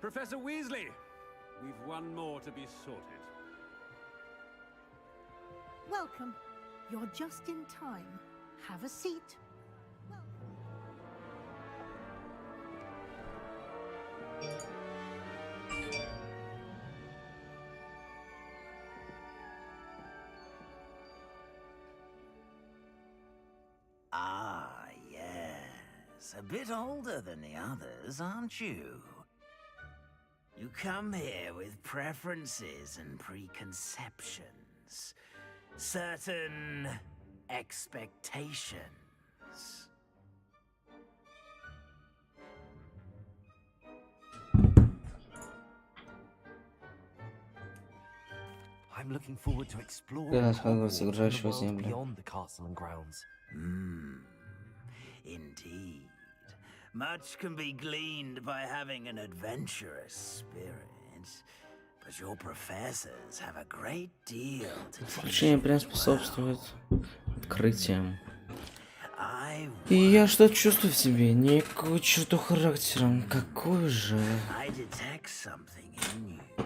Professor Weasley, we've one more to be sorted. Welcome. You're just in time. Have a seat. Ah, yes. A bit older than the others, aren't you? You come here with preferences and preconceptions. Certain expectations. I'm looking forward to exploring Да, Hogwarts and the окружающего world землю. beyond the castle and grounds. Indeed. Much can be gleaned by having an adventurous spirit. But your professors have a great deal to teach Обучение you прям as well. способствует открытиям. I И я что чувствую в себе? Некую черту характером. Какой же? detect something in you.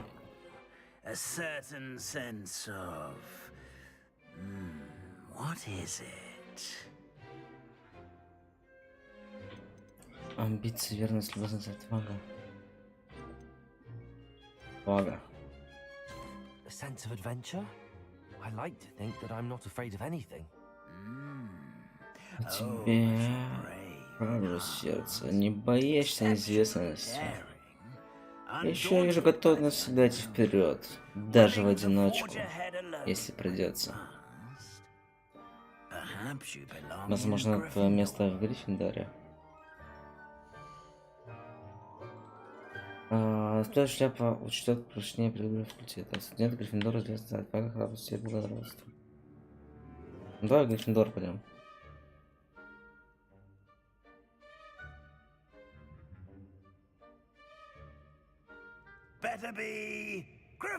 A certain sense of... what is it? Амбиции, верность, любезность, отвага. Отвага. A sense of adventure? I like to think that I'm not afraid of anything. У тебя правда сердце. Не боишься неизвестности. Еще вижу готовность всегда идти вперед, даже в одиночку, если придется. Возможно, твое место в Гриффиндоре. Спрятать шляпа учтет прочнее предыдущего факультета. Студент Гриффиндора известен за отвагу, храбрость и благородство. Давай в Гриффиндор пойдем.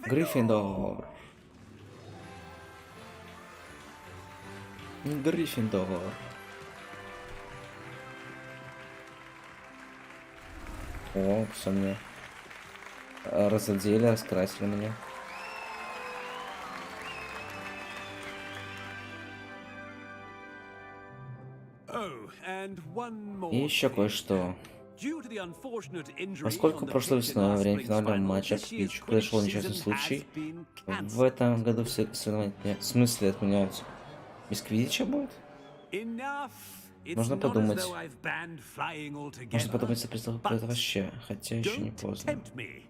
Гриффиндор. Гриффиндор. О, все мне разодели, раскрасили меня. Oh, and one more И еще thing. кое-что. Due to the unfortunate injury Поскольку on the прошлой pitch in весной во last время spring's финального final, матча this year's Quidditch Quidditch произошел season несчастный has случай, been в cancelled. этом году все соревнования в смысле отменяются. Без Квиддича будет? Enough. It's Можно not as подумать. though I've banned flying Можно altogether. подумать о пресловутом про это But вообще, хотя еще не don't поздно. tempt me.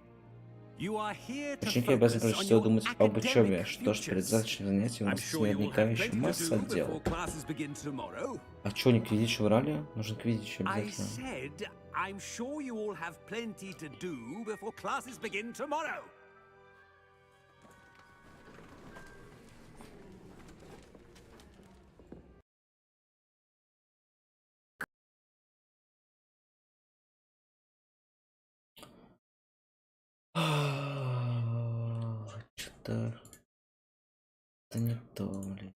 You are here to Ученики обязаны focus прежде on всего your думать об учебе, academic что ж, перед futures. завтрашним занятием у I'm нас sure you will наверняка have еще plenty to масса do дел. before classes begin tomorrow. А чё, не Квиддич врали? Нужен Квиддич I обязательно. said, I'm sure you all have plenty to do before classes begin tomorrow. Что-то... Это не то, блин.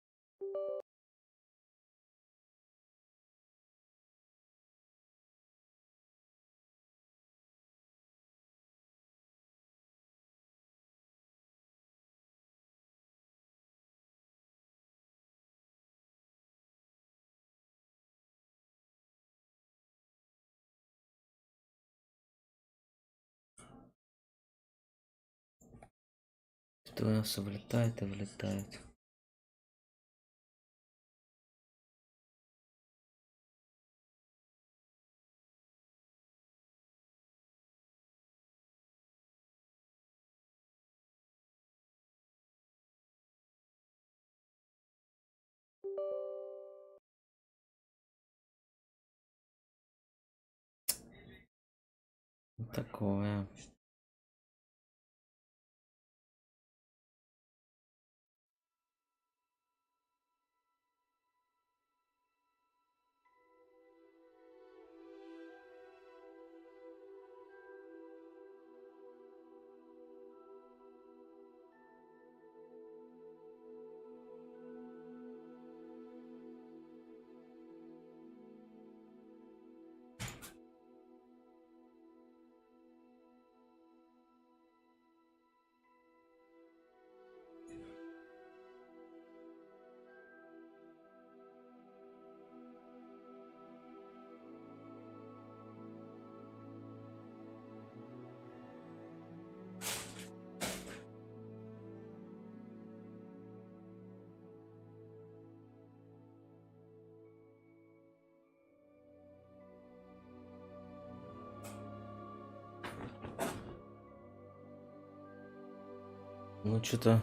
Это у нас вылетает и вылетает. Такое. Ну, что-то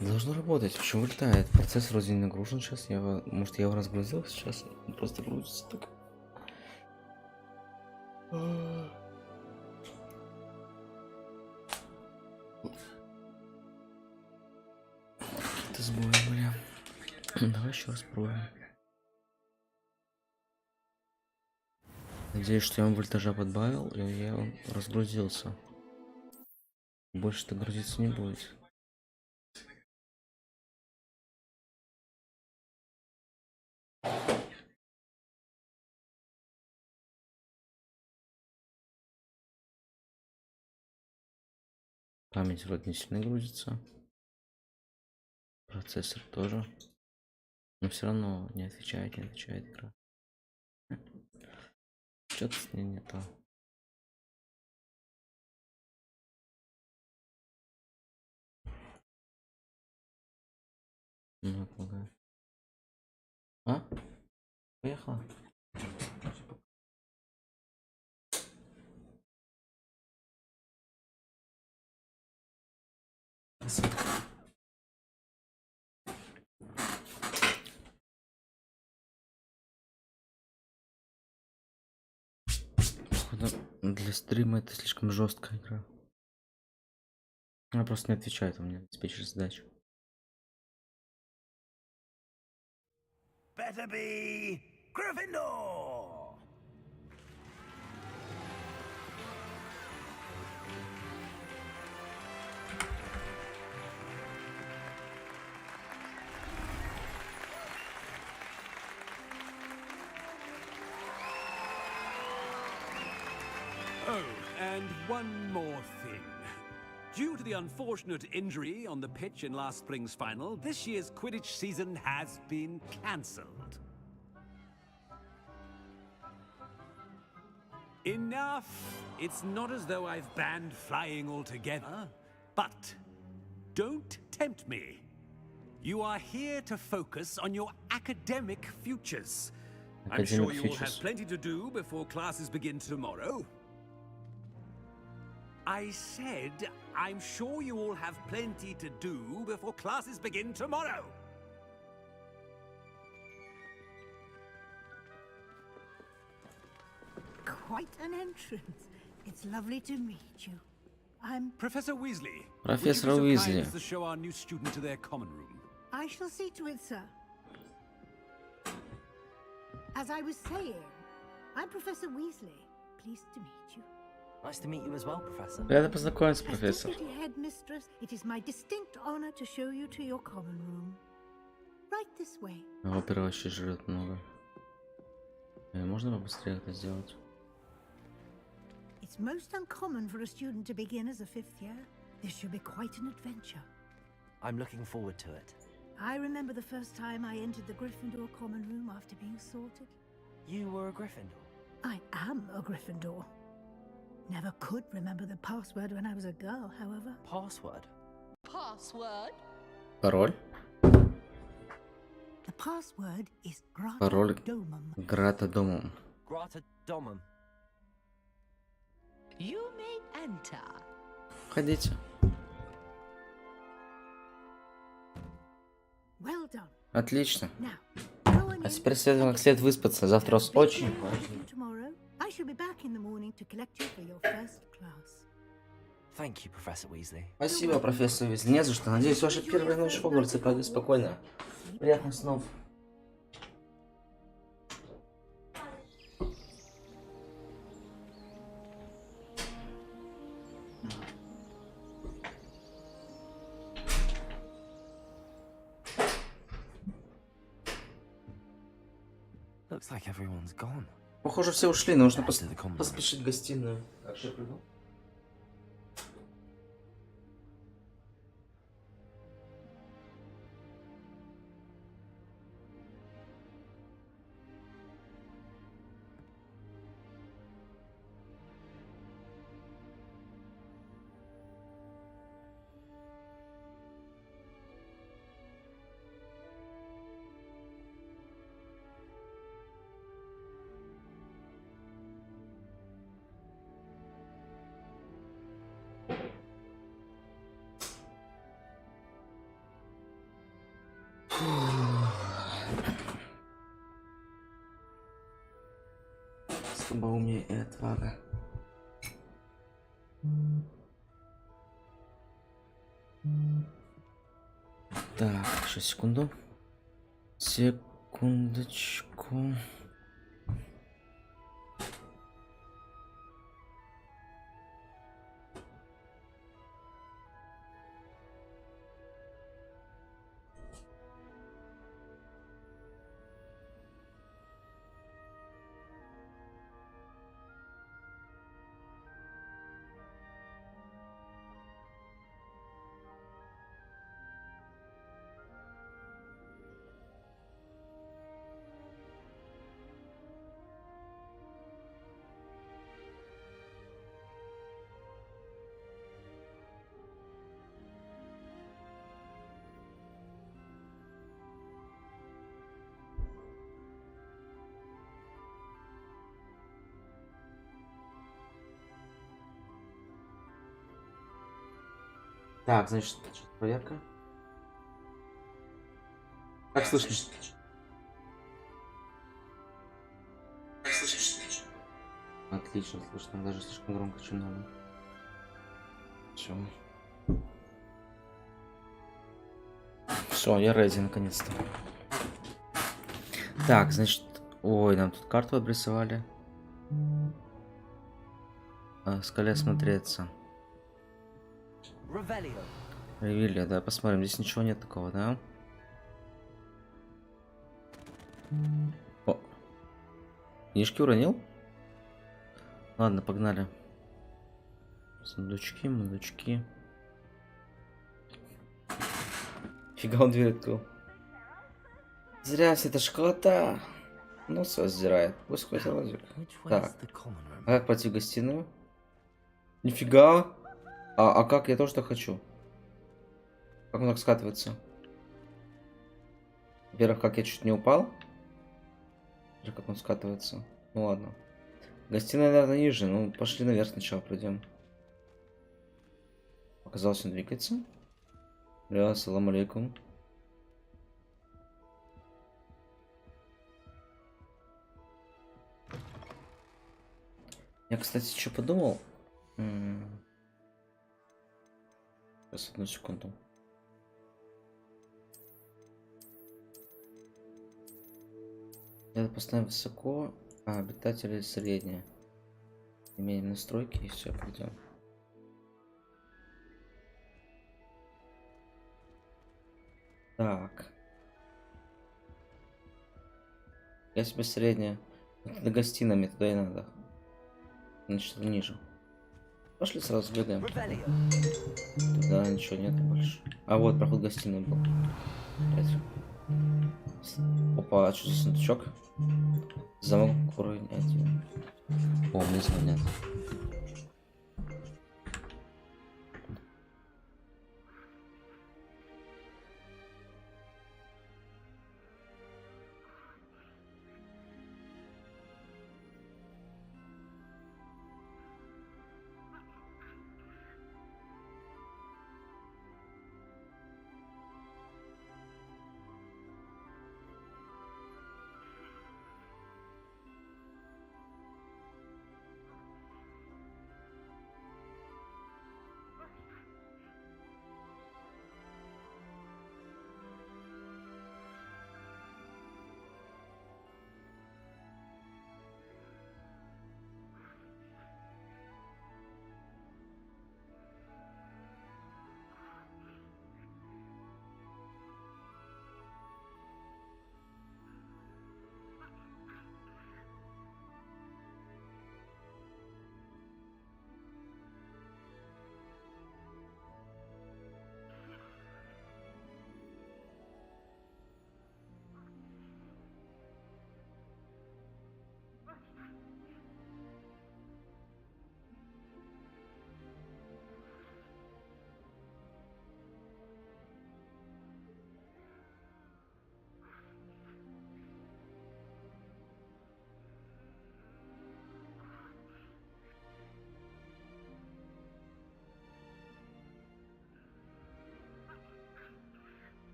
должно работать. Почему вылетает? Процессор вроде не нагружен сейчас. Может, я его разгрузил сейчас? Он просто грузится так. Какие-то сбои были. Давай еще раз пробуем. Надеюсь, что я вам вольтажа подбавил, и я разгрузился. Больше-то грузиться не будет. Память вроде не сильно грузится. Процессор тоже. Но все равно не отвечает игра. Что-то с ней не то. Ну, помогает. А? Поехала. Походу, для стрима это слишком жесткая игра. Она просто не отвечает у меня диспетчер задач. Better be Gryffindor! Oh, and one more thing. Due to the unfortunate injury on the pitch in last spring's final, this year's Quidditch season has been cancelled. Enough! It's not as though I've banned flying altogether, but don't tempt me. You are here to focus on your academic futures. I'm sure you will have plenty to do before classes begin tomorrow. I said, I'm sure you all have plenty to do before classes begin tomorrow. Quite an entrance. It's lovely to meet you. I'm Professor Weasley. Professor would you be so Weasley. kind as to show our new student to their common room? I shall see to it, sir. As I was saying, I'm Professor Weasley. Pleased to meet you. Nice to meet you as well, Professor. Рада познакомиться, As профессор. Deputy Headmistress, it is my distinct honor to show you to your common room. Right this way. Опера вообще жрет много. Можно побыстрее это сделать? It's most uncommon for a student to begin as a fifth year. This should be quite an adventure. I'm looking forward to it. I remember the first time I entered the Gryffindor common room after being sorted. You were a Gryffindor? I am a Gryffindor. Never could remember the password when I was a girl, however. Password? Password? Пароль? The password is Пароль Grata-Domum. Гратодомом. Grata Domum. You may enter. Входите. Well done. Отлично. Now, go on А in. теперь следует как следует выспаться. Завтра у вас очень важно. Tomorrow, I shall be back in the morning to collect you for your first class. Thank you, Professor Weasley. Спасибо, профессор Уизли. Не за что. Надеюсь, ваша первая ночь в Хогвартсе пройдет спокойно. Приятных снов. Looks like everyone's gone. Похоже, все ушли. Нужно Back to the common room. поспешить в гостиную. Как же я приду? Слабоумие и отвага. Так, сейчас секунду. Секундочку. Так, значит, проверка. Как слышно? Отлично, слышно, даже слишком громко, чем надо. Все. Все, я ready наконец-то. Так, значит, ой, нам тут карту обрисовали. Скале смотреться. Ревелия, да, посмотрим. Здесь ничего нет такого, да? О. Книжки уронил? Ладно, погнали. Сундучки, мундучки. Фига он дверь открыл. Зря вся эта школа-то. Ну, все сдирает. Пусть хоть лазик. Так. А как пойти в гостиную? Нифига. А как? Я тоже так хочу. Как он так скатывается? Во-первых, как я чуть не упал. Как он скатывается. Ну ладно. Гостиная, наверное, ниже. Ну, пошли наверх сначала пройдем. Показалось, он двигается. Бля, ассаламу алейкум. Я, кстати, что подумал? Сейчас, одну секунду. Это поставим высоко, а обитатели средние. Имеем настройки и все, пойдем. Так. Я себе средняя. Это на гостиной, туда и надо. Значит, ниже. Пошли сразу бегаем. Да, ничего нет больше. А вот проход гостиной был. Опа, а что за сундучок? Замок уровень 1. О, мне звонят.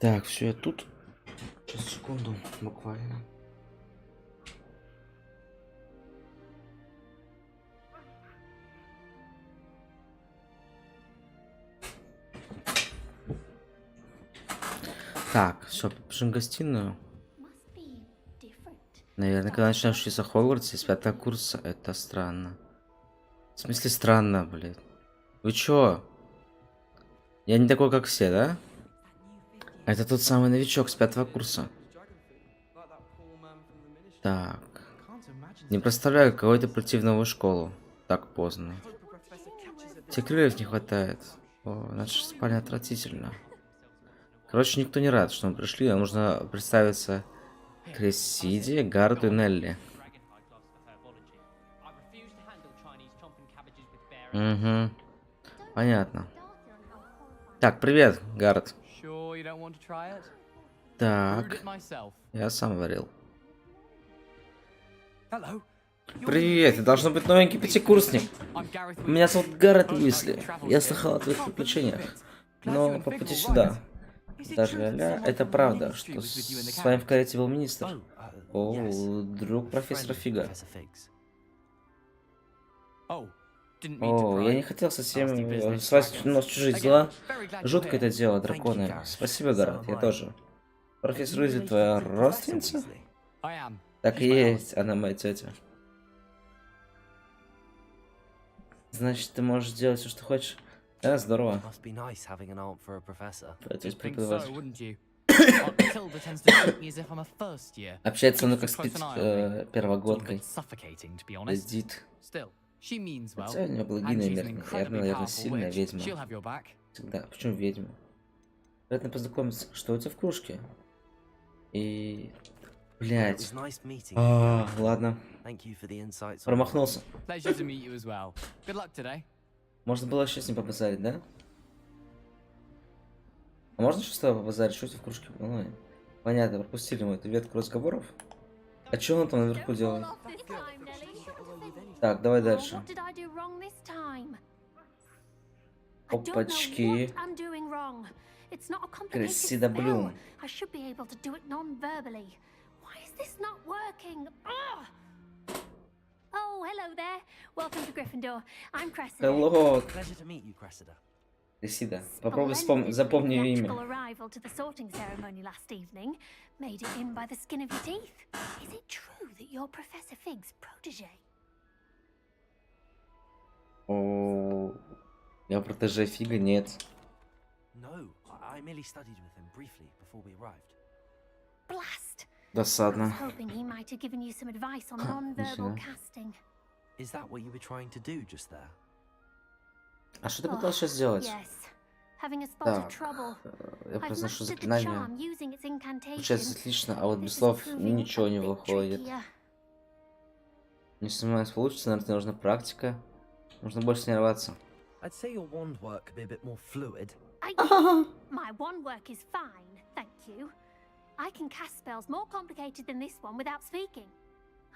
Так, все, я тут. Сейчас, секунду, буквально. Так, все, побежим в гостиную. Наверное, когда начинаешь учиться в Хогвартсе с 5-го курса, это странно. В смысле странно, блядь? Вы чё? Я не такой, как все, да? Это тот самый новичок с 5-го курса. Так. Не представляю, какой-то прийти в новую школу. Так поздно. Тебе крыльев не хватает. О, наша спальня отвратительно. Короче, никто не рад, что мы пришли. Нам нужно представиться Крессиде, Гарду и Нелли. Угу. Понятно. Так, привет, Гард. Так. Я сам варил. Привет, ты должен быть новенький пятикурсник. Меня зовут Гаррет Уизли. Я слыхал о твоих приключениях. Но по пути сюда. Даже это правда, что с вами в карете был министр. О, друг профессора Фига. О, я не хотел совсем связать нос в чужие дела. Жутко это дело, драконы. Спасибо, Гаррет, я тоже. Профессор Уизли твоя родственница? Так и есть, она моя тетя. Значит, ты можешь делать все, что хочешь. Да, здорово. Общается со мной как с первогодкой. Эдит. Хотя у нее благие намерения. Я, наверное, сильная ведьма. Всегда. Почему ведьма? Приятно познакомиться. Что у тебя в кружке? И... Блять. Ладно. Промахнулся. Можно было еще с ним побазарить, да? А можно еще с тобой побазарить? Что у тебя в кружке? Ну, понятно, пропустили мы эту ветку разговоров. А что он там наверху делает? Так, давай дальше. Опачки. Красида Блюм. Oh, hello there. Welcome to Gryffindor. I'm Cressida. Hello. Pleasure to meet you, Cressida. Красида. Попробуй запомни ее имя. Arrival to the sorting ceremony last evening. Made it in by the skin of your teeth. Is it true that you're Professor Fig's protege? О, я протеже Фига, нет. No, I merely studied with him briefly before we arrived. Blast. Досадно. Hoping he might have given you some advice on non-verbal casting. Is that what you were trying to do just there? А что ты пыталась сейчас сделать? Yes. Having a spot of Так, trouble. я I've произношу mastered the заклинание. charm using its incantation. Получается отлично, а вот без This is слов proving ничего a не bit выходит. trickier. Не сомневаюсь, получится, наверное, нужна практика. Нужно больше тренироваться. I'd say your wand work could be a bit more fluid. My wand work is fine, thank you. I can cast spells more complicated than this one without speaking.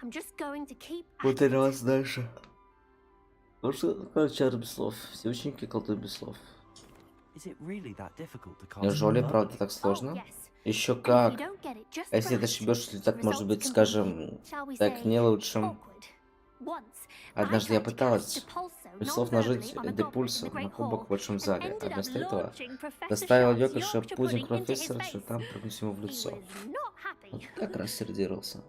I'm just going to keep at Вот it. раз дальше. Можно чары без слов. Все ученики колдуют без слов. Is it really that difficult to cast? Неужели правда так Oh, сложно? yes. Еще And if как. you don't get it just А если ты right, ошибешься, результат the может быть, results can скажем, be, shall we так say, не лучшим. awkward. Once, Однажды I я tried to пыталась cast Depulso без слов non-verbally нажить on a goblin депульсо in the на Great кубок Hall в большом and зале, ended а up вместо этого launching Professor доставила Sharp's Дёкаша Yorkshire пудинг pudding into his профессора, что face. там прыгнуть ему в He лицо. was not happy. Вот так рассердился.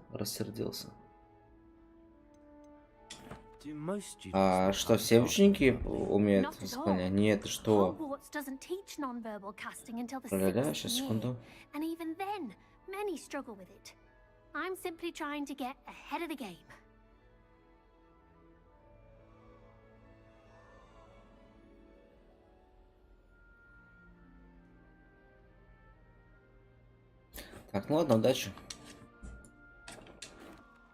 Do most students А know что, how to все cast ученики non-verbally? умеют Not at all. заклинания? Нет, ты что? Hogwarts doesn't teach non-verbal casting until the Ля-ля, 6th сейчас, year, секунду. and even then, many struggle with it. I'm simply trying to get ahead of the game. Так, ну ладно, удачи.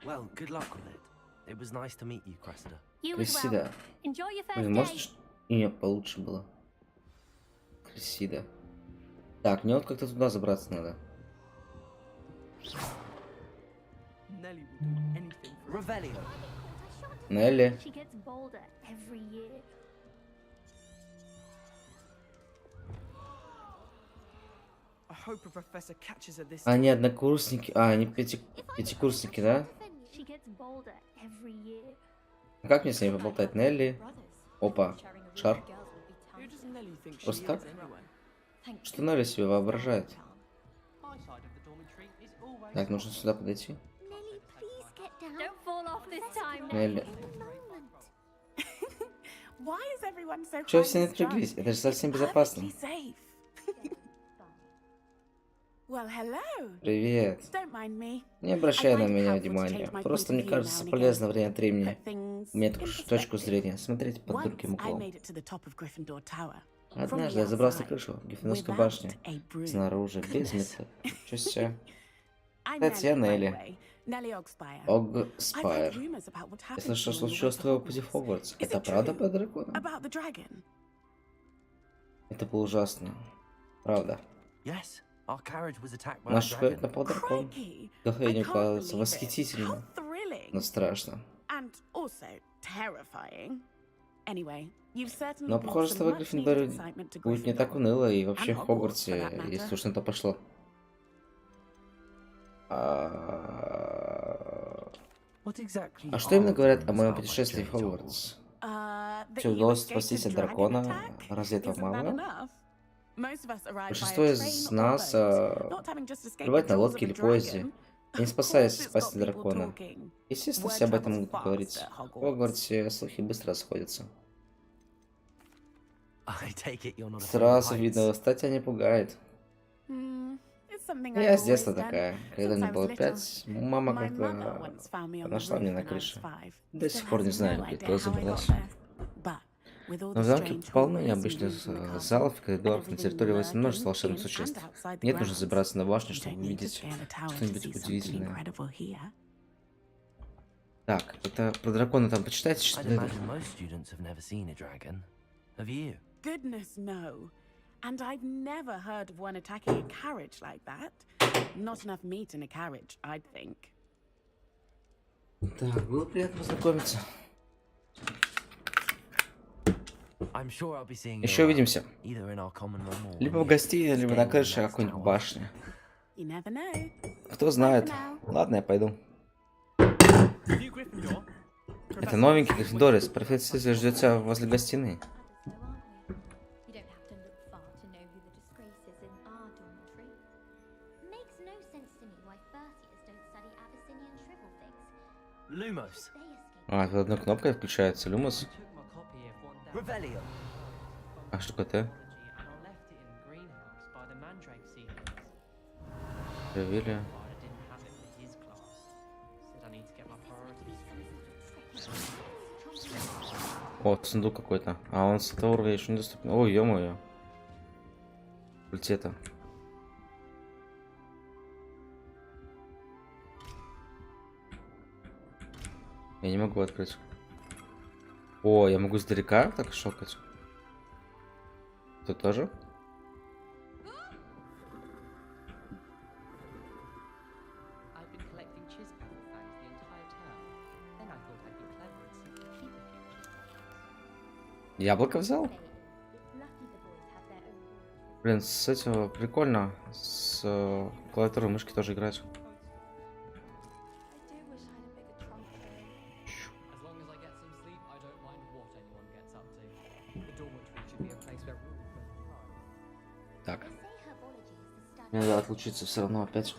Well, good luck with it. It was nice to meet you, Cressida. You as well. Крисида. Enjoy your first Блин, day. может имя получше было? Крисида. Так, мне вот как-то туда забраться надо. Revelio. Нелли. She gets bolder every year. Они однокурсники. А, они пятикурсники, да? She gets bolder every year. А как мне с ней поболтать? Нелли? Опа, шар. Просто так? Что Нелли себе воображает? Так, нужно сюда подойти. Nelly, please get down. Don't fall off this time, Нелли. Чё Чего все напряглись? Это же совсем безопасно. Привет. Не обращай на меня внимания. Просто мне кажется полезно время от времени менять точку зрения, смотреть под другим углом. Однажды я забрался на крышу Гриффиндорской башни. Снаружи, без метод. Чё себе? Кстати, я Нелли. Огспайр. Я слышал, что случилось с твоего пути в Хогвартс. Это правда про дракона? Это было ужасно. Правда. Наш школьник напал дракон. Дыхание укладывается восхитительно, но страшно. Но похоже, что в Гриффиндоре будет не так уныло, и вообще в Хогвартсе, если уж на то пошло. А что именно говорят о моем путешествии в Хогвартс? Тебе удалось спастись от дракона? Разве этого мало? Большинство из нас плевать на лодке или поезде, не спасаясь спасти дракона. Естественно, все об этом могут говорить. В Хогвартсе слухи быстро расходятся. Сразу видно, устать тебя не пугает. Я с детства такая. Когда мне было 5, мама как-то нашла меня на крыше. До сих пор не знаю, где туда забралась. Но в замке полно необычных залов и коридоров. На территории есть множество волшебных существ. Нет, нужно забраться на башню, чтобы увидеть что-нибудь удивительное. Так, это про дракона там почитайте, что ли? And I've never heard of one attacking a carriage like that. Not enough meat in a carriage, I'd think. Так, было приятно познакомиться. Еще увидимся. Либо в гостиной, либо на крыше какой-нибудь башни. Кто знает. Ладно, я пойду. Это новенький Гриффиндорец. Профессия ждет тебя возле гостиной. А, тут одной кнопкой включается Люмос. А что это? Проверили. О, сундук какой-то. А он с этого уровня еще недоступен. Ой, ё-моё. Пультета. Я не могу открыть. О, я могу издалека так шокать. Тут тоже? Яблоко взял? Блин, с этого прикольно. С клавиатурой мышки тоже играть. Так. Мне надо отлучиться все равно опять.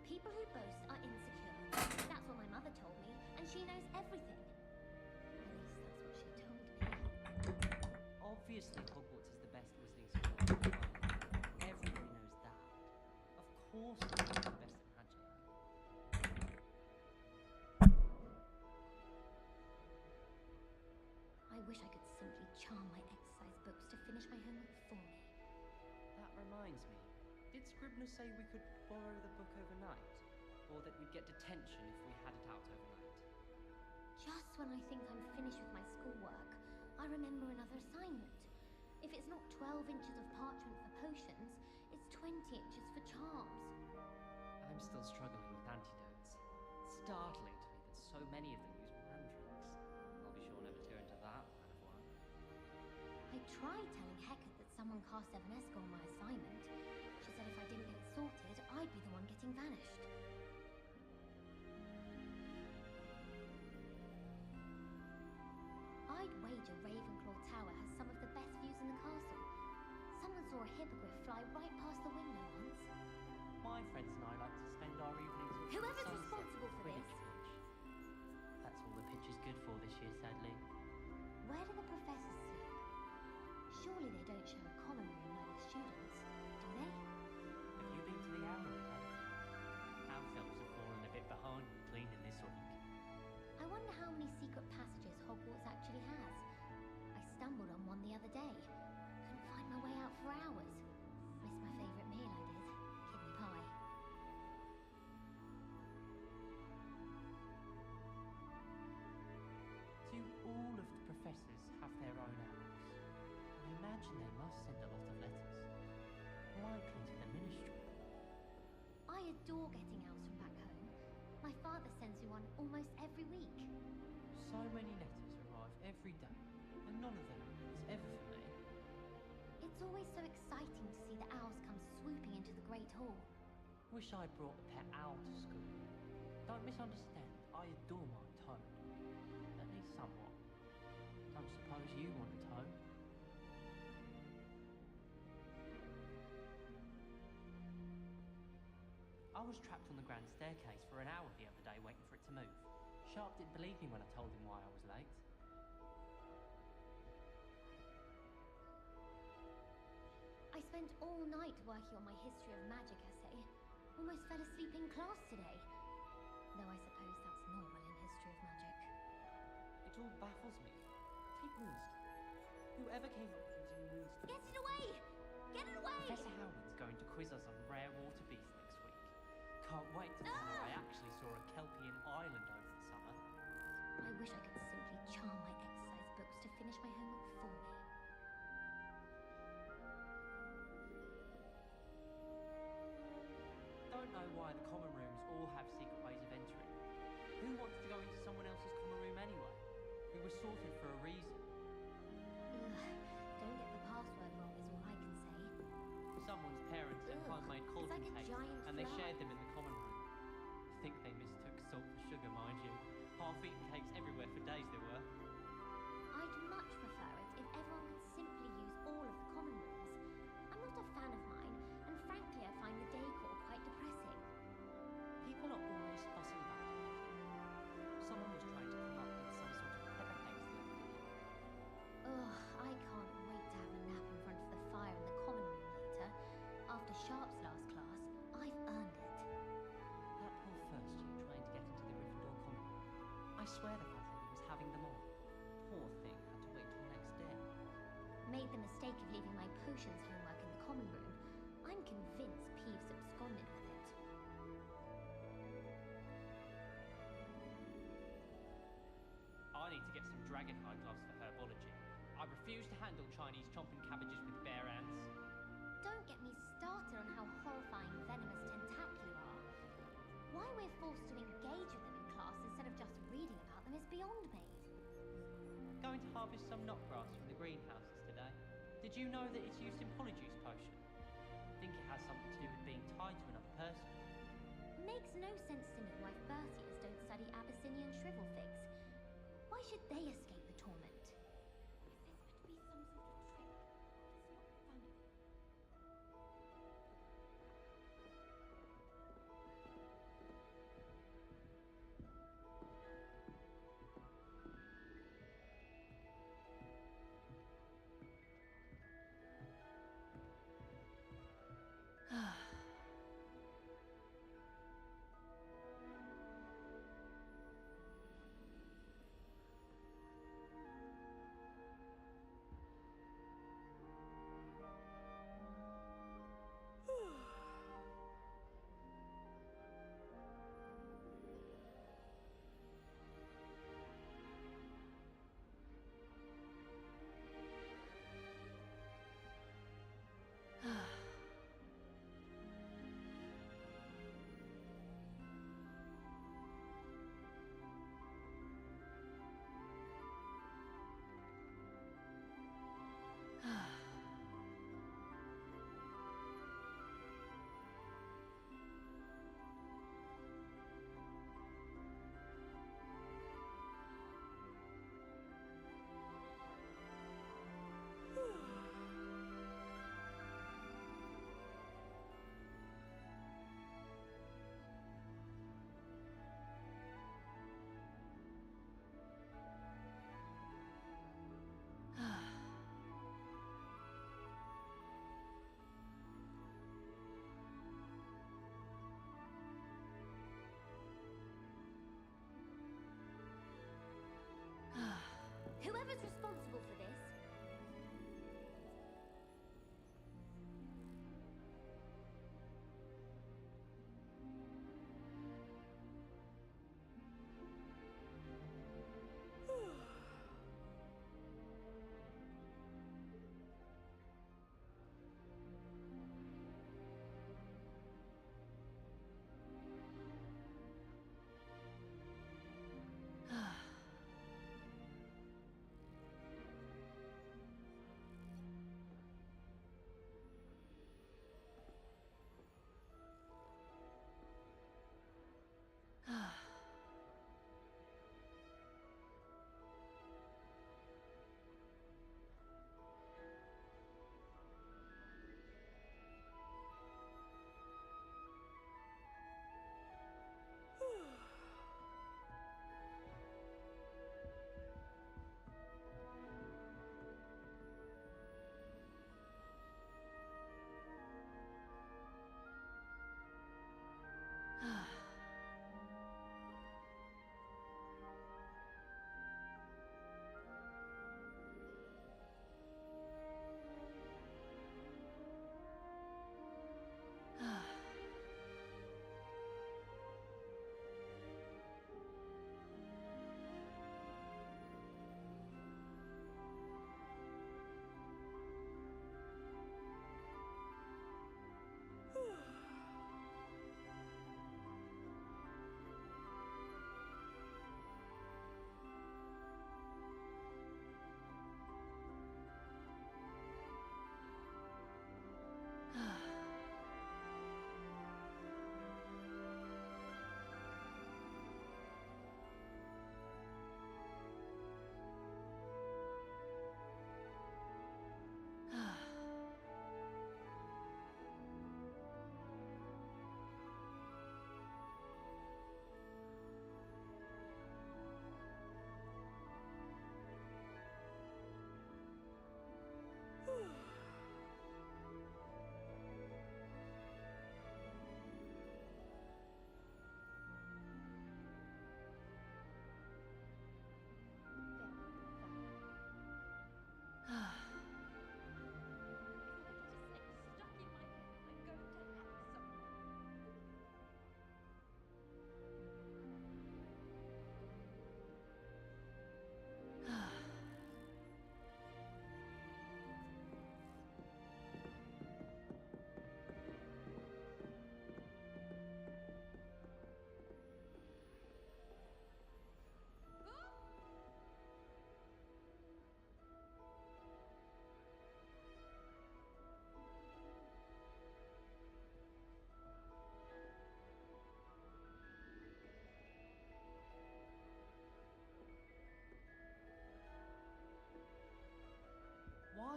People who boast are insecure. That's what my mother told me, and she knows everything. At least that's what she told me. Obviously, Hogwarts is the best wizarding school in the world. Everybody knows that. Of course, it's the best at magic. I wish I could simply charm my exercise books to finish my homework for me. That reminds me. Did Scribner say we could borrow the book overnight? or that we'd get detention if we had it out overnight. Just when I think I'm finished with my schoolwork, I remember another assignment. If it's not 12 inches of parchment for potions, it's 20 inches for charms. I'm still struggling with antidotes. Startling to me that so many of them use mandrakes. I'll be sure never to go into that line of work. I tried telling Hecate that someone cast Evanesco on my assignment. She said if I didn't get it sorted, I'd be the one getting vanished. I'd wager Ravenclaw Tower has some of the best views in the castle. Someone saw a hippogriff fly right past the window once. My friends and I like to spend our evenings with Whoever's sunset responsible for Quidditch this. pitch. That's all the pitch is good for this year, sadly. Where do the professors sleep? Surely they don't share a common room like the students, do they? Have you been to the Owl Academy? House elves have fallen a bit behind with cleaning this week. I wonder how many secret passages Hogwarts actually has. I stumbled on one the other day. Couldn't find my way out for hours. Missed my favourite meal, I did. Kidney pie. Do all of the professors have their own owls? I imagine they must send a lot of letters. Likely to the ministry. I adore getting owls from back home. My father sends me one almost every week. So many letters arrive every day, and none of them is ever for me. It's always so exciting to see the owls come swooping into the Great Hall. Wish I'd brought a pet owl to school. Don't misunderstand, I adore my toad. At least somewhat. Don't suppose you want a toad? I was trapped on the grand staircase for an hour the other day waiting for it to move. Sharp didn't believe me when I told him why I was late. I spent all night working on my history of magic essay. Almost fell asleep in class today. Though I suppose that's normal in history of magic. It all baffles me. Take Moonstone. Whoever came up with using Moonstone... Get it away! Get it away! Professor Howard's going to quiz us on rare water beasts next week. Can't wait to find out I actually saw a Kelpian island over the summer. I wish I could simply charm my exercise books to finish my homework for me. Don't know why the common rooms all have secret ways of entering. Who wants to go into someone else's common room anyway? We were sorted for a reason. Ugh, don't get the password wrong is all I can say. Someone's parents had Ugh, homemade it's cauldron like a cakes, giant and they flower. shared them in the common room. I think they mistook salt for sugar, mind you. Half-eaten cakes everywhere for days they were. I'd much prefer it if everyone could simply use all of the common rooms. I'm not a fan of mine, and frankly I find the decor quite depressing. People are always fussing about it. Someone was trying to come up with some sort of pepper cakes the other day. Ugh, I can't wait to have a nap in front of the fire in the common room later. After Sharp's last class, I've earned it. That poor first year trying to get into the Gryffindor common room. I swear the fat lady was having them all. Poor thing had to wait till next day. Made the mistake of leaving my potions homework in the common room. I'm convinced Peeves absconded with it. I need to get some dragonhide gloves for herbology. I refuse to handle Chinese chomping cabbages with bare hands. Don't get me started on how horrifying venomous tentacula are. Why we're forced to engage with them in class instead of just reading about them is beyond me. Going to harvest some knotgrass from the greenhouses today. Did you know that it's used in Polyjuice potion? Think it has something to do with being tied to another person. Makes no sense to me why Bertias don't study Abyssinian shrivel figs. Why should they escape the torment? Is this meant to be some sort of trick? It's not funny.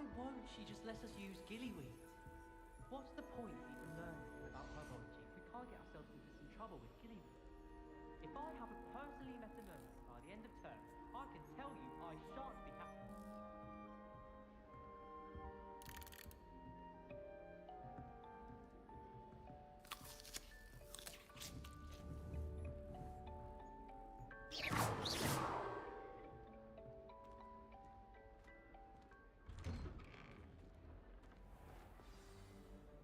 Why won't she just let us use gillyweed? What's the point of even learning about herbology if we can't get ourselves into some trouble with gillyweed? If I haven't personally met a nurse by the end of term, I can tell you I shan't be happy.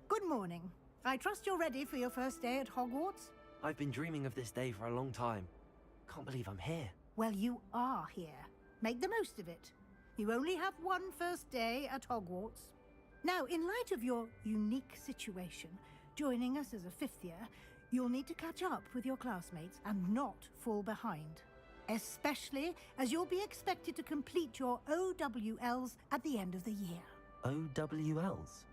Good morning. I trust you're ready for your first day at Hogwarts? I've been dreaming of this day for a long time. Can't believe I'm here. Well, you are here. Make the most of it. You only have one first day at Hogwarts. Now, in light of your unique situation, joining us as a fifth year, you'll need to catch up with your classmates and not fall behind. Especially as you'll be expected to complete your OWLs at the end of the year. OWLs?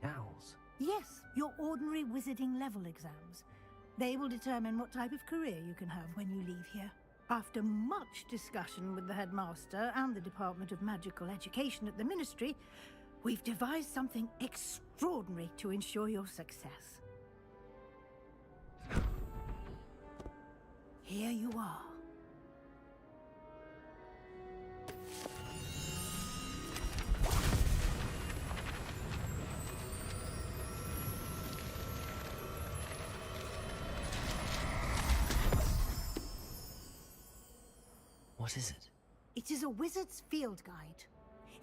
Owls? Yes, your ordinary wizarding level exams. They will determine what type of career you can have when you leave here. After much discussion with the headmaster and the Department of Magical Education at the Ministry, we've devised something extraordinary to ensure your success. Here you are. What is it? It is a wizard's field guide.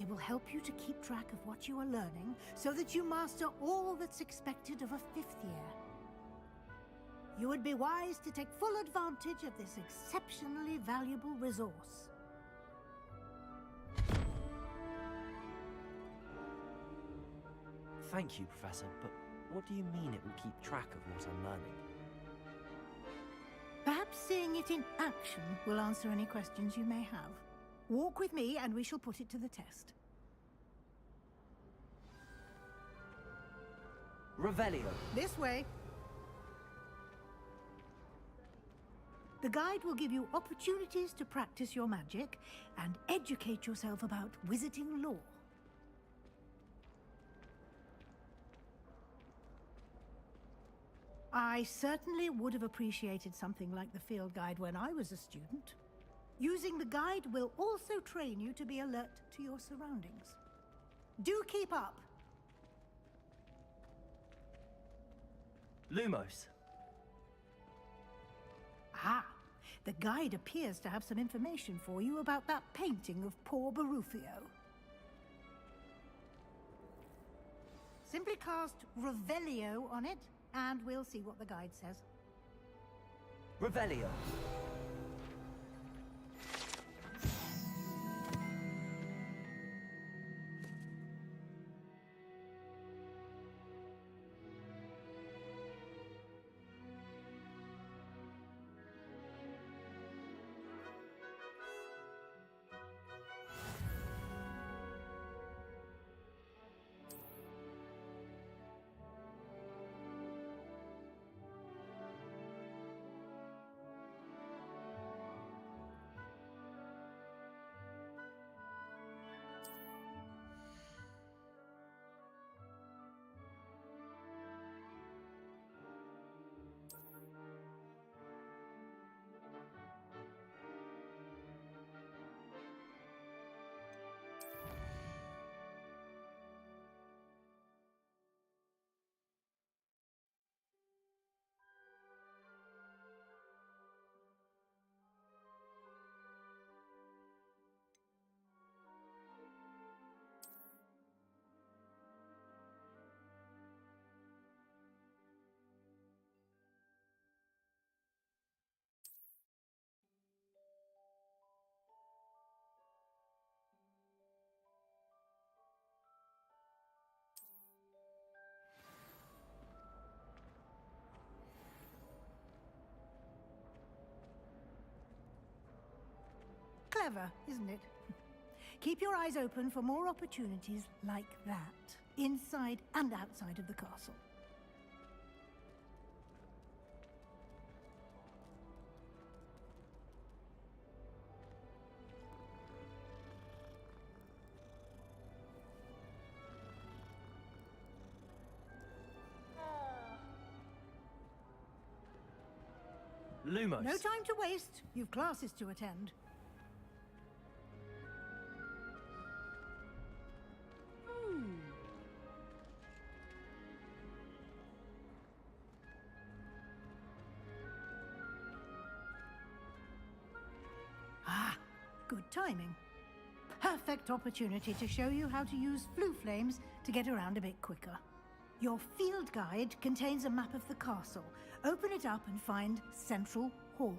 It will help you to keep track of what you are learning so that you master all that's expected of a fifth year. You would be wise to take full advantage of this exceptionally valuable resource. Thank you, Professor, but what do you mean it will keep track of what I'm learning? Perhaps seeing it in action will answer any questions you may have. Walk with me and we shall put it to the test. Revelio. This way. The guide will give you opportunities to practice your magic and educate yourself about wizarding lore. I certainly would have appreciated something like the field guide when I was a student. Using the guide will also train you to be alert to your surroundings. Do keep up! Lumos. Ah, the guide appears to have some information for you about that painting of poor Barufio. Simply cast Revelio on it, and we'll see what the guide says. Revelio. Clever, isn't it? Keep your eyes open for more opportunities like that, inside and outside of the castle. Lumos. No time to waste. You've classes to attend. Ah, good timing. Perfect opportunity to show you how to use flue flames to get around a bit quicker. Your field guide contains a map of the castle. Open it up and find Central Hall.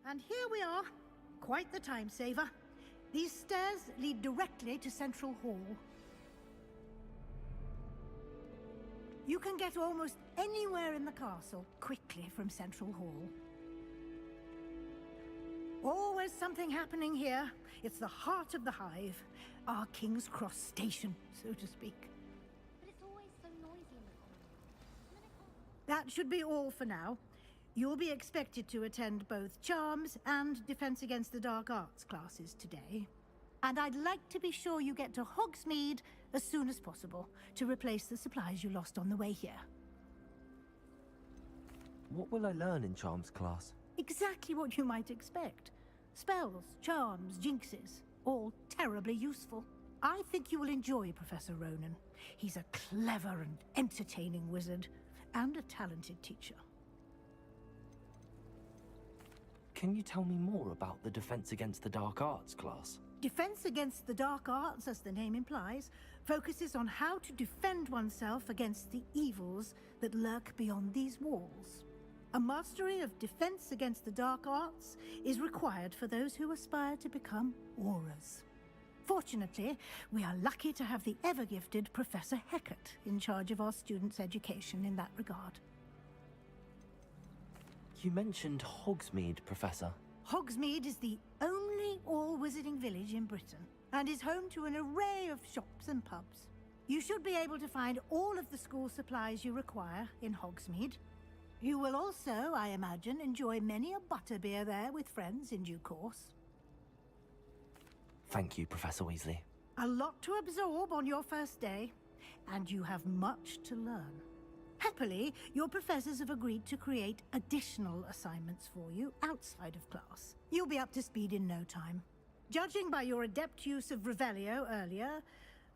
And here we are. Quite the time saver. These stairs lead directly to Central Hall. You can get almost anywhere in the castle quickly from Central Hall. Always something happening here. It's the heart of the hive. Our King's Cross station, so to speak. But it's always so noisy in the corridor. That should be all for now. You'll be expected to attend both Charms and Defense Against the Dark Arts classes today. And I'd like to be sure you get to Hogsmeade as soon as possible to replace the supplies you lost on the way here. What will I learn in Charms class? Exactly what you might expect. Spells, charms, jinxes, all terribly useful. I think you will enjoy Professor Ronan. He's a clever and entertaining wizard, and a talented teacher. Can you tell me more about the Defense Against the Dark Arts class? Defense Against the Dark Arts, as the name implies, focuses on how to defend oneself against the evils that lurk beyond these walls. A mastery of Defense Against the Dark Arts is required for those who aspire to become Aurors. Fortunately, we are lucky to have the ever-gifted Professor Hecat in charge of our students' education in that regard. You mentioned Hogsmeade, Professor. Hogsmeade is the only all-wizarding village in Britain, and is home to an array of shops and pubs. You should be able to find all of the school supplies you require in Hogsmeade. You will also, I imagine, enjoy many a butterbeer there with friends in due course. Thank you, Professor Weasley. A lot to absorb on your first day, and you have much to learn. Happily, your professors have agreed to create additional assignments for you outside of class. You'll be up to speed in no time. Judging by your adept use of Revelio earlier,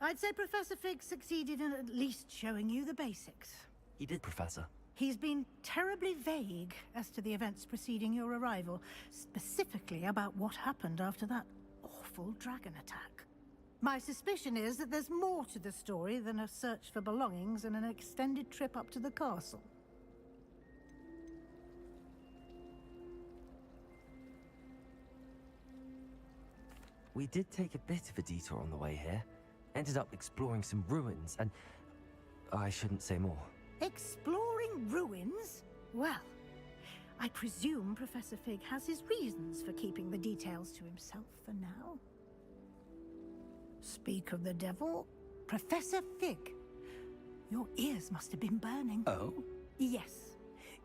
I'd say Professor Fig succeeded in at least showing you the basics. He did, Professor. He's been terribly vague as to the events preceding your arrival, specifically about what happened after that awful dragon attack. My suspicion is that there's more to the story than a search for belongings and an extended trip up to the castle. We did take a bit of a detour on the way here. Ended up exploring some ruins, and I shouldn't say more. Exploring ruins? Well, I presume Professor Fig has his reasons for keeping the details to himself for now. Speak of the devil, Professor Fig. Your ears must have been burning. Oh? Yes.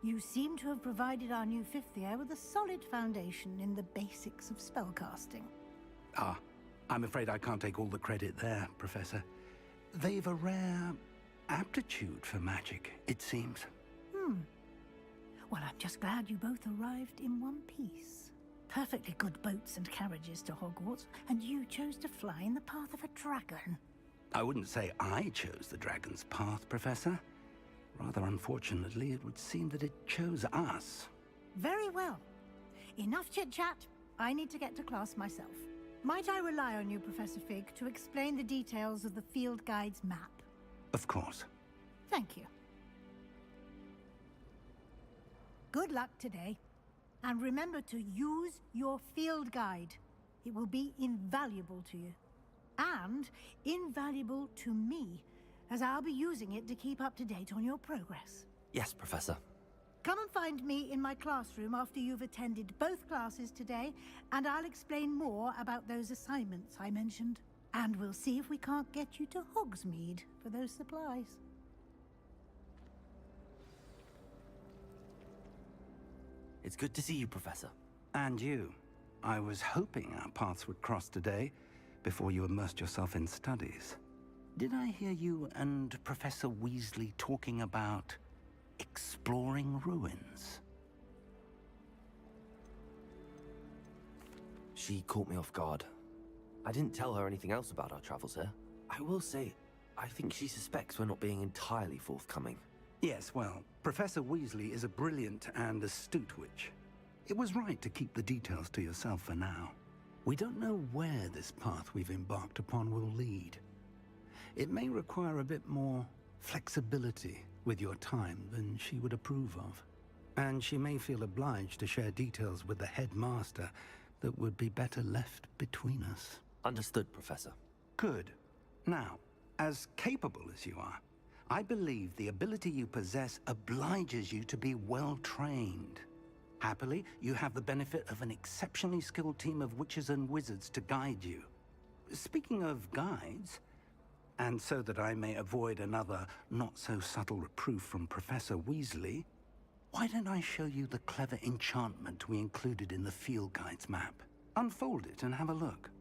You seem to have provided our new fifth year with a solid foundation in the basics of spellcasting. Ah, I'm afraid I can't take all the credit there, Professor. They've a rare aptitude for magic, it seems. Well, I'm just glad you both arrived in one piece. Perfectly good boats and carriages to Hogwarts, and you chose to fly in the path of a dragon. I wouldn't say I chose the dragon's path, Professor. Rather unfortunately, it would seem that it chose us. Very well. Enough chit-chat. I need to get to class myself. Might I rely on you, Professor Fig, to explain the details of the field guide's map? Of course. Thank you. Good luck today. And remember to use your field guide. It will be invaluable to you. And invaluable to me, as I'll be using it to keep up to date on your progress. Yes, Professor. Come and find me in my classroom after you've attended both classes today, and I'll explain more about those assignments I mentioned. And we'll see if we can't get you to Hogsmeade for those supplies. It's good to see you, Professor. And you. I was hoping our paths would cross today, before you immersed yourself in studies. Did I hear you and Professor Weasley talking about exploring ruins? She caught me off guard. I didn't tell her anything else about our travels here. I will say, I think she suspects we're not being entirely forthcoming. Yes, well, Professor Weasley is a brilliant and astute witch. It was right to keep the details to yourself for now. We don't know where this path we've embarked upon will lead. It may require a bit more flexibility with your time than she would approve of. And she may feel obliged to share details with the headmaster that would be better left between us. Understood, Professor. Good. Now, as capable as you are, I believe the ability you possess obliges you to be well trained. Happily, you have the benefit of an exceptionally skilled team of witches and wizards to guide you. Speaking of guides, and so that I may avoid another not-so-subtle reproof from Professor Weasley, why don't I show you the clever enchantment we included in the field guide's map? Unfold it and have a look.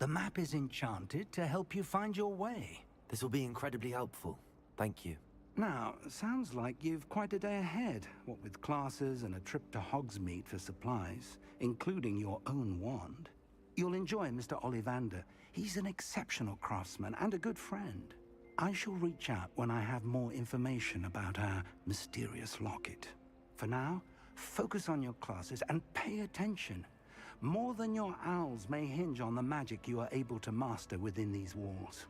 The map is enchanted to help you find your way. This will be incredibly helpful. Thank you. Now, sounds like you've quite a day ahead, what with classes and a trip to Hogsmeade for supplies, including your own wand. You'll enjoy Mr. Ollivander. He's an exceptional craftsman and a good friend. I shall reach out when I have more information about our mysterious locket. For now, focus on your classes and pay attention. More than your owls may hinge on the magic you are able to master within these walls.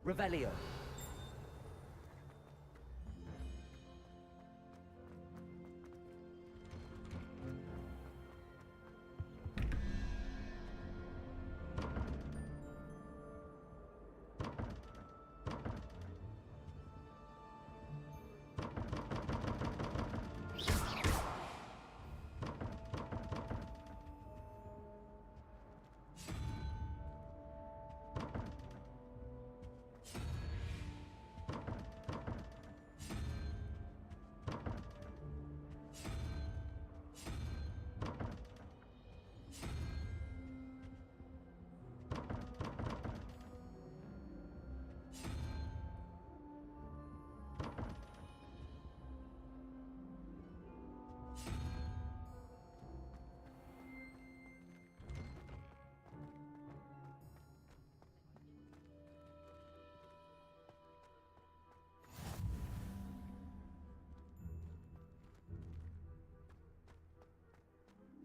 Revelio.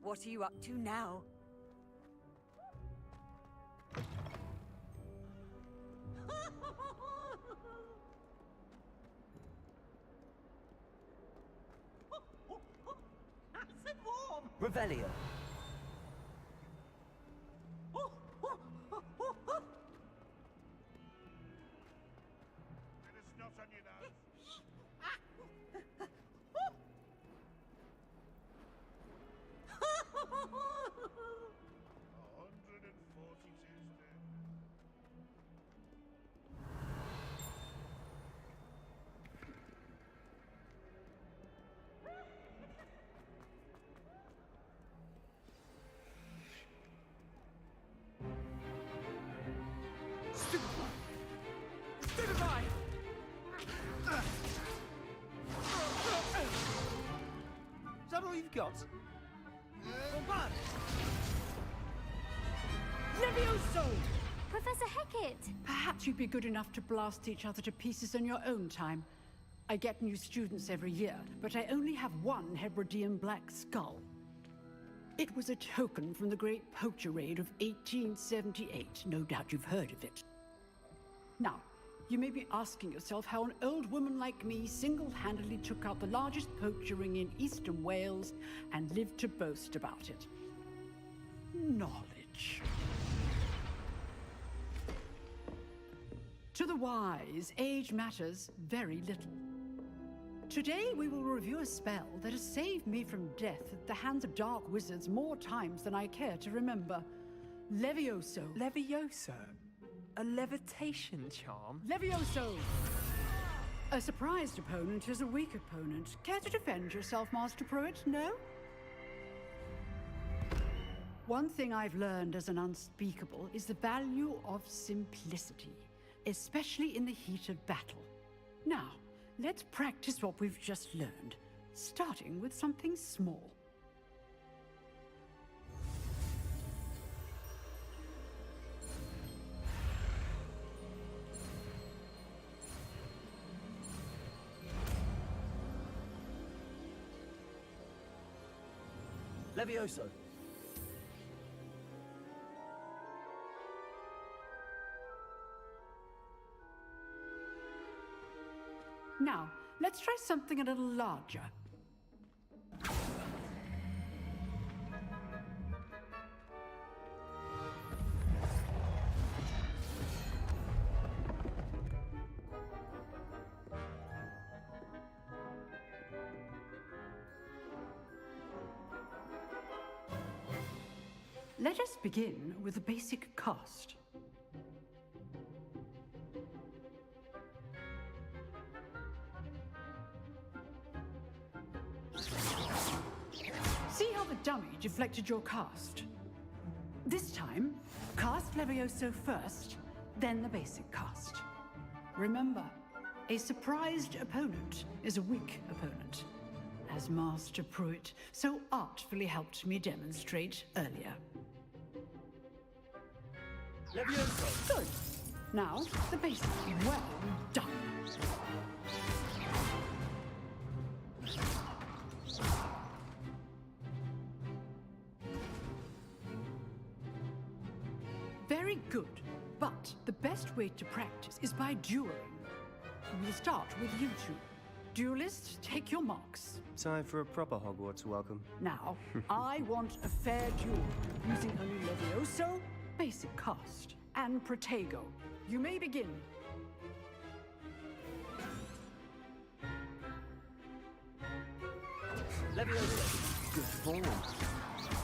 What are you up to now? Nice and warm! Revelio. Is that all you've got? Bombard! Levioso! Professor Hecat! Perhaps you'd be good enough to blast each other to pieces in your own time. I get new students every year, but I only have one Hebridean black skull. It was a token from the Great Poacher Raid of 1878. No doubt you've heard of it. Now, you may be asking yourself how an old woman like me single-handedly took out the largest poacher ring in eastern Wales and lived to boast about it. Knowledge. To the wise, age matters very little. Today we will review a spell that has saved me from death at the hands of dark wizards more times than I care to remember. Levioso. Levioso? A levitation charm? Levioso! A surprised opponent is a weak opponent. Care to defend yourself, Master Pruitt? No? One thing I've learned as an unspeakable is the value of simplicity, especially in the heat of battle. Now, let's practice what we've just learned, starting with something small. Levioso. Now, let's try something a little larger. Let us begin with the basic cast. See how the dummy deflected your cast? This time, cast Levioso first, then the basic cast. Remember, a surprised opponent is a weak opponent, as Master Pruitt so artfully helped me demonstrate earlier. Levioso. Good. Now, the basic. Well done. Very good. But the best way to practice is by dueling. We'll start with you two. Duelists, take your marks. Time for a proper Hogwarts welcome. Now, I want a fair duel using only Levioso, basic cast, and Protego. You may begin. Levioso. Good form.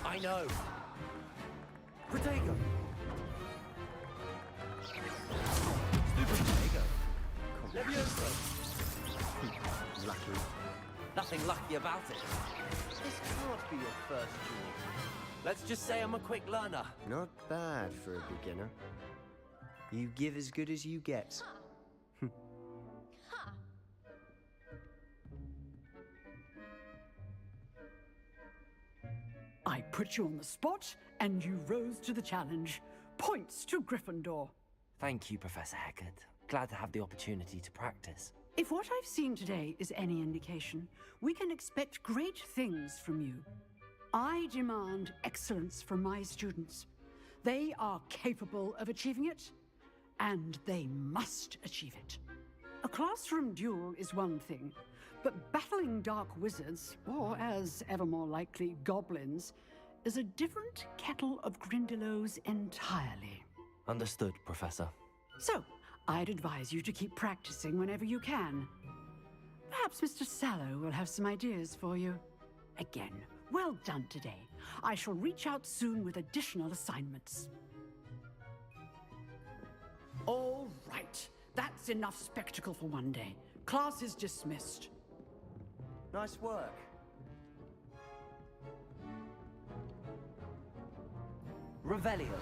I know. Protego. Stupid Protego. Levioso. Lucky. Nothing lucky about it. This can't be your first duel. Let's just say I'm a quick learner. Not bad for a beginner. You give as good as you get. I put you on the spot, and you rose to the challenge. Points to Gryffindor. Thank you, Professor Hecat. Glad to have the opportunity to practice. If what I've seen today is any indication, we can expect great things from you. I demand excellence from my students. They are capable of achieving it, and they must achieve it. A classroom duel is one thing, but battling dark wizards, or as ever more likely, goblins, is a different kettle of Grindylows entirely. Understood, Professor. So, I'd advise you to keep practicing whenever you can. Perhaps Mr. Sallow will have some ideas for you. Again, well done today. I shall reach out soon with additional assignments. All right. That's enough spectacle for one day. Class is dismissed. Nice work. Revelio.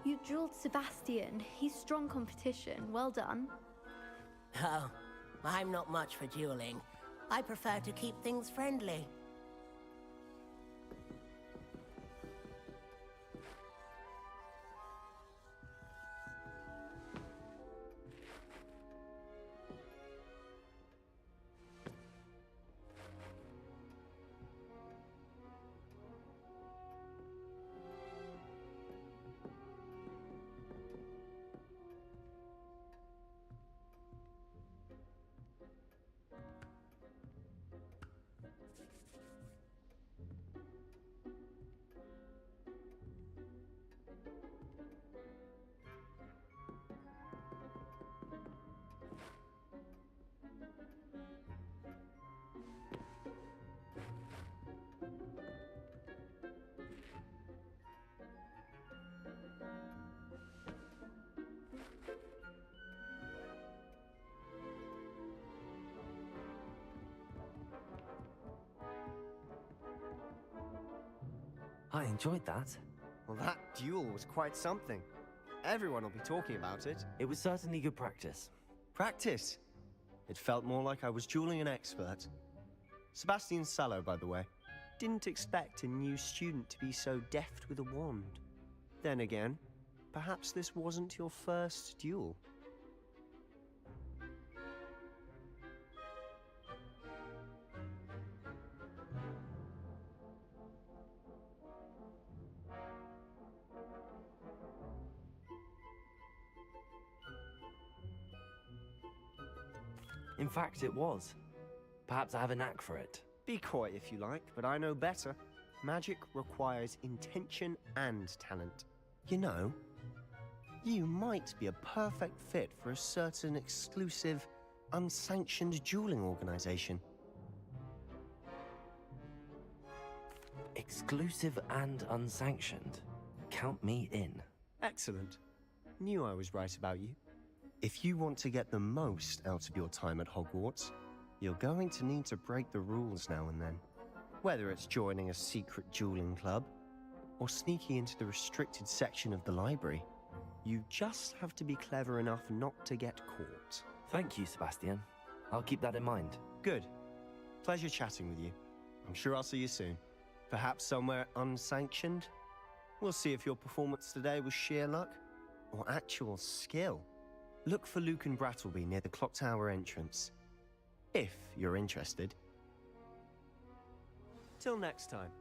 You dueled Sebastian. He's strong competition. Well done. Oh, I'm not much for dueling. I prefer to keep things friendly. enjoyed that. Well, that duel was quite something. Everyone will be talking about it. It was certainly good practice. Practice? It felt more like I was dueling an expert. Sebastian Sallow, by the way. Didn't expect a new student to be so deft with a wand. Then again, perhaps this wasn't your first duel. In fact, it was. Perhaps I have a knack for it. Be coy if you like, but I know better. Magic requires intention and talent. You know, you might be a perfect fit for a certain exclusive, unsanctioned dueling organization. Exclusive and unsanctioned. Count me in. Excellent. Knew I was right about you. If you want to get the most out of your time at Hogwarts, you're going to need to break the rules now and then. Whether it's joining a secret dueling club, or sneaking into the restricted section of the library, you just have to be clever enough not to get caught. Thank you, Sebastian. I'll keep that in mind. Good. Pleasure chatting with you. I'm sure I'll see you soon. Perhaps somewhere unsanctioned? We'll see if your performance today was sheer luck, or actual skill. Look for Luke and Brattleby near the clock tower entrance. If you're interested. Till next time.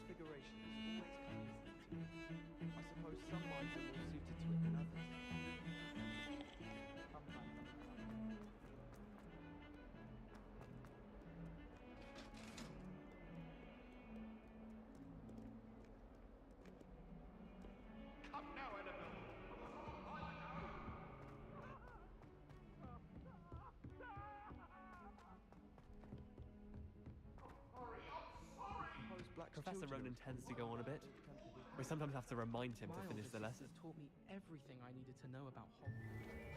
Transfiguration has always come easily to me. I suppose some minds are more suited to it than others. Professor Ronan tends to go on a bit. We sometimes have to remind him to finish the lesson. Has taught me everything I needed to know about Hogwarts.